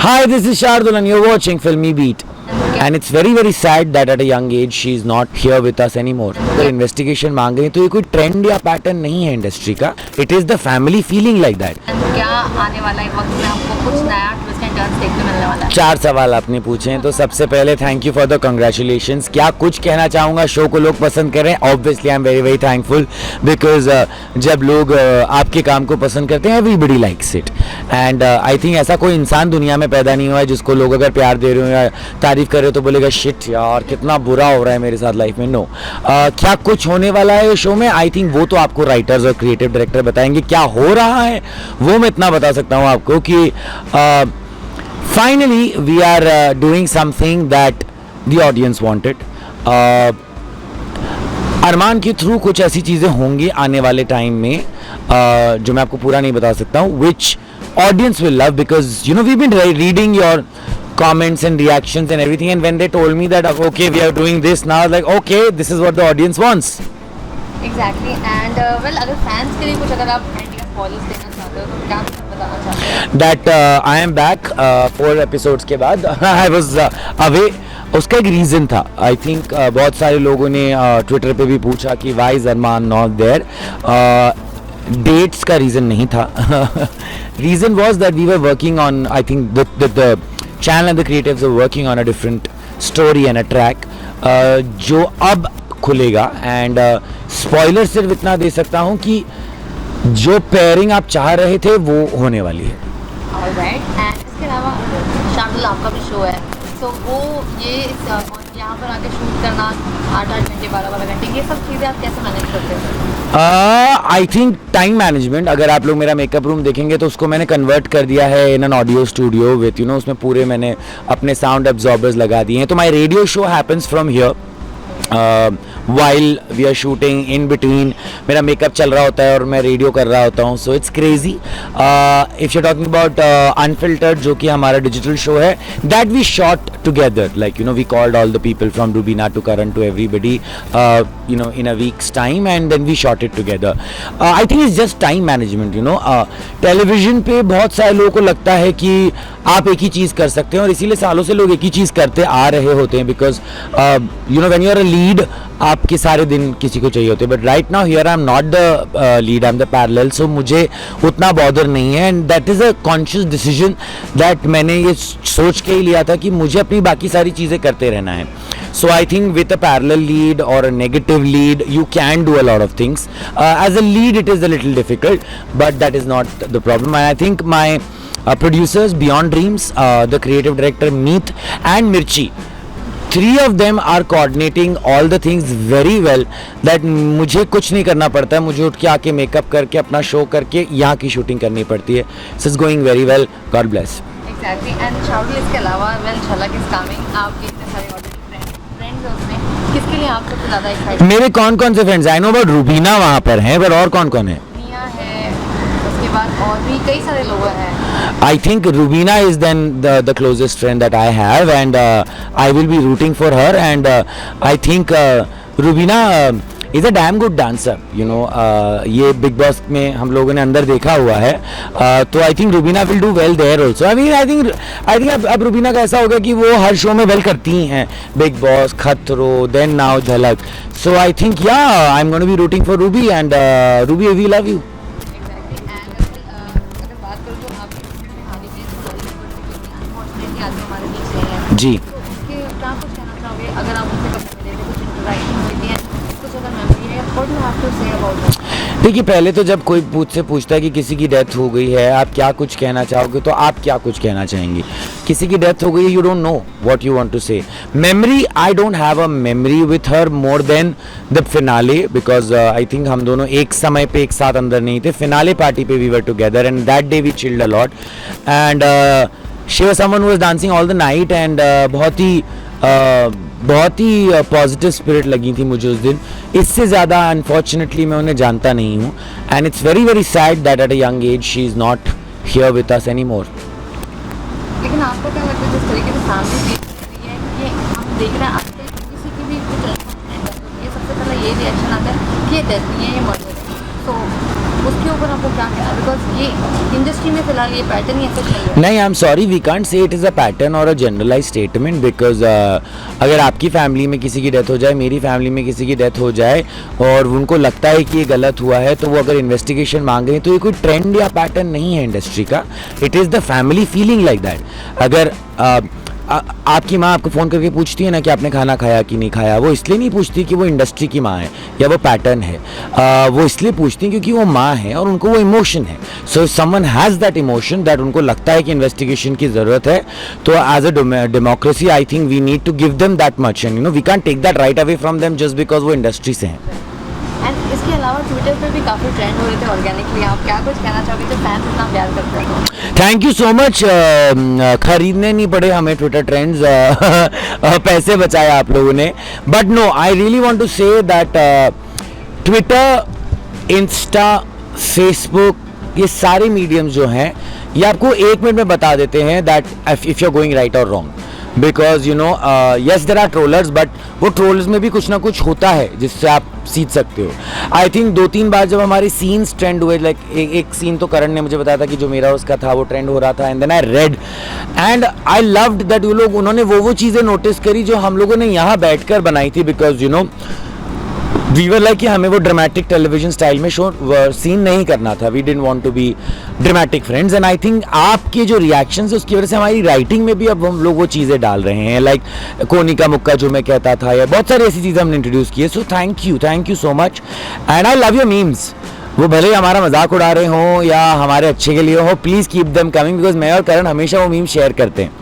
Hi, this is Shardul and you're watching Filmy Beat. And it's very very sad that at a young age she is not here with us anymore. अगर investigation मांग रही है तो ये कोई trend या pattern नहीं है इंडस्ट्री का. It is the family feeling like that. क्या आने वाला है वक्त में हमको कुछ नया ट्विस्ट एंड टर्न्स देखने मिलने वाला है? 4 सवाल आपने पूछे हैं तो सबसे पहले thank you for the congratulations. क्या कुछ कहना चाहूँगा शो को लोग पसंद करें. Obviously I am very very thankful because जब लोग आपके काम को पसंद करते हैं everybody likes it. And I think ऐसा कोई इंसान दुनिया में पैदा नहीं हुआ है जिसको लोग अगर प्यार दे रहे हो या तारीफ कर रहे हो तो बोलेगा शिट यार कितना बुरा हो रहा है मेरे साथ लाइफ में. नो क्या कुछ होने वाला है शो में आई थिंक वो तो आपको राइटर्स और क्रिएटिव डायरेक्टर बताएंगे. क्या हो रहा है वो मैं इतना बता सकता हूँ आपको कि finally we are doing something that the audience wanted. Armaan के थ्रू कुछ ऐसी चीज़ें होंगी आने वाले टाइम में जो मैं आपको पूरा नहीं बता सकता हूँ विच audience will love because you know we've been reading your comments and reactions and everything, and when they told me that okay we are doing this now, like okay this is what the audience wants. Exactly. And well अगर fans के लिए कुछ अगर आप India spoilers देना चाहते हो तो क्या बताना चाहते हो? That I am back 4 episodes के बाद. I was away. उसका एक रीज़न था. आई थिंक बहुत सारे लोगों ने ट्विटर पे भी पूछा कि why is Arman not there. Dates का रीज़न नहीं था. Reason was that we were working on I think the channel and the creatives are working on a different story and a track जो अब खुलेगा. एंड स्पॉइलर सिर्फ इतना दे सकता हूँ कि जो पेयरिंग आप चाह रहे थे वो होने वाली है. Alright. And इसके अलावा शार्दुल आपका भी शो है तो वो ये यहाँ पर आके शूट करना 8-8 घंटे 12-12 घंटे ये सब चीज़ें आप कैसे मैनेज करते हो? I think time management. अगर आप लोग मेरा मेकअप रूम देखेंगे तो उसको मैंने कन्वर्ट कर दिया है in an audio studio with उसमें पूरे मैंने अपने साउंड एब्जॉर्बर्स लगा दिए हैं. तो my radio show happens from here while we are shooting. In between मेरा मेकअप चल रहा होता है और मैं रेडियो कर रहा होता हूँ. So it's crazy. If you talking about unfiltered जो कि हमारा डिजिटल शो है that we shot together like we called all the people from Rubina to Karan to everybody in a week's time and then we shot it together. I think it's just time management. Television पे बहुत सारे लोगों को लगता है कि आप एक ही चीज़ कर सकते हैं और इसीलिए सालों से लोग एक ही चीज़ करते आ रहे होते हैं because when you are a lead आपके सारे दिन किसी को चाहिए होते हैं. But right now here I am not the lead, I am the parallel. So मुझे उतना बॉदर नहीं है and that is a conscious decision that मैंने ये सोच के ही लिया था कि मुझे अपनी बाकी सारी चीज़ें करते रहना है. So I think with a parallel lead or a negative lead, you can do a lot of things. As a lead, it is a little difficult, but that is not the problem. And I think my producers, Beyond Dreams, the creative director Meet and Mirchi, 3 of them are coordinating all the things very well. That मुझे कुछ नहीं करना पड़ता है. मुझे उठ के आके मेकअप करके अपना शो करके यहाँ की शूटिंग करनी पड़ती है. So it's going very well. God bless. Exactly. And Shardul इसके अलावा well झलक is coming. आपके इतने सारे फ्रेंड्स उसमें किसके लिए आप सबसे ज़्यादा एक्साइटेड? मेरे कौन कौन से friends? I know about Rubina वहाँ पर हैं पर और कौन कौन है? मिया है उसके बाद और भी कई सारे लोग हैं. I think Rubina is then the closest friend that I have and I will be rooting for her and I think Rubina is a damn good dancer. ये बिग बॉस में हम लोगों ने अंदर देखा हुआ है. तो I think Rubina will do well there also. I think अब रूबीना का ऐसा होगा कि वो हर शो में वेल करती हैं. Bigg Boss, Khatron, then now Jhalak. So I think yeah I am gonna be rooting for Ruby and Ruby we love you. जी क्या कुछ कहना चाहोगे अगर आप उनसे कभी मिले थे कुछ इंटरैक्शन हुई थी कुछ अगर मेमोरी है what do you have to say about that? देखिए पहले तो जब कोई मुझसे पूछता है कि किसी की डेथ हो गई है आप क्या कुछ कहना चाहोगे तो आप क्या कुछ कहना चाहेंगे? किसी की डेथ हो गई है you don't know what you want to say. Memory I don't have a memory with her more than the finale because I think हम दोनों एक समय पे एक साथ अंदर नहीं थे. फिनाले पार्टी पे we were together and that day we chilled a lot and she was someone who was dancing all the night and बहुत ही पॉजिटिव स्पिरिट लगी थी मुझे उस दिन. इससे ज़्यादा अनफॉर्चुनेटली मैं उन्हें जानता नहीं हूँ and it's very very sad that at a young age she is not here with us any more. लेकिन आपको क्या लगता है जिस तरीके से फैमिली देख रही है ये हम देख रहे हैं आजकल किसी की भी कुछ ये सबसे पहले ये रिएक्शन आता है कि ये डेथ नहीं है ये मर्डर है. तो उसके ऊपर आपको क्या कहना है? बिकॉज ये इंडस्ट्री में फिलहाल ये पैटर्न ही ऐसा चल रहा है. नहीं, I am sorry, we can't say it is a pattern और अ जनरलाइज स्टेटमेंट, बिकॉज अगर आपकी फैमिली में किसी की डेथ हो जाए, मेरी फैमिली में किसी की डेथ हो जाए और उनको लगता है कि ये गलत हुआ है, तो वो अगर इन्वेस्टिगेशन मांग रहे हैं तो ये कोई ट्रेंड या पैटर्न नहीं है इंडस्ट्री का. It is the family feeling like that. अगर आपकी माँ आपको फ़ोन करके पूछती है ना कि आपने खाना खाया कि नहीं खाया, वो इसलिए नहीं पूछती कि वो इंडस्ट्री की माँ है या वो पैटर्न है. वो इसलिए पूछती हैं क्योंकि वो माँ है और उनको वो इमोशन है. So someone has that emotion that उनको लगता है कि इन्वेस्टिगेशन की ज़रूरत है, तो as a democracy I think we need to give them that much, and we can take that right away from them just because वो इंडस्ट्री से हैं. एंड इसके अलावा ट्विटर पे भी काफ़ी ट्रेंड हो रहे थे ऑर्गेनिकली. आप क्या कुछ कहना चाहोगे जो फैंस इतना प्यार करते हैं? Thank you so much. खरीदने नहीं पड़े हमें ट्विटर ट्रेंड्स, पैसे बचाए आप लोगों ने. But no, I really want to say that Twitter, Insta, Facebook, ये सारे मीडियम्स जो हैं ये आपको 1 मिनट में बता देते हैं that if you are going right और wrong. Because you know yes there are trollers, but वो ट्रोलर्स में भी कुछ ना कुछ होता है जिससे आप सीख सकते हो. आई थिंक 2-3 बार जब हमारे सीन्स ट्रेंड हुए, लाइक एक सीन तो करण ने मुझे बताया था कि जो मेरा उसका था वो ट्रेंड हो रहा था, and then I read and I loved that वो लोग, उन्होंने वो चीज़ें नोटिस करी जो हम लोगों ने यहाँ बैठकर बनाई थी. Because you know we were like कि हमें वो ड्रामेटिक टेलीविजन स्टाइल में शो सीन नहीं करना था. We didn't want to be dramatic friends. And I think आपके जो रिएक्शंस है उसकी वजह से हमारी राइटिंग में भी अब हम लोग वो चीज़ें डाल रहे हैं, लाइक कोनी का मुक्का जो मैं कहता था, या बहुत सारी ऐसी चीज़ें हमने इंट्रोड्यूस की है. So thank you so much, and I love your memes. वो भले ही हमारा मजाक उड़ा रहे हों या हमारे अच्छे के लिए हो, please keep them coming, because मैं और करण हमेशा वो मीम शेयर करते हैं.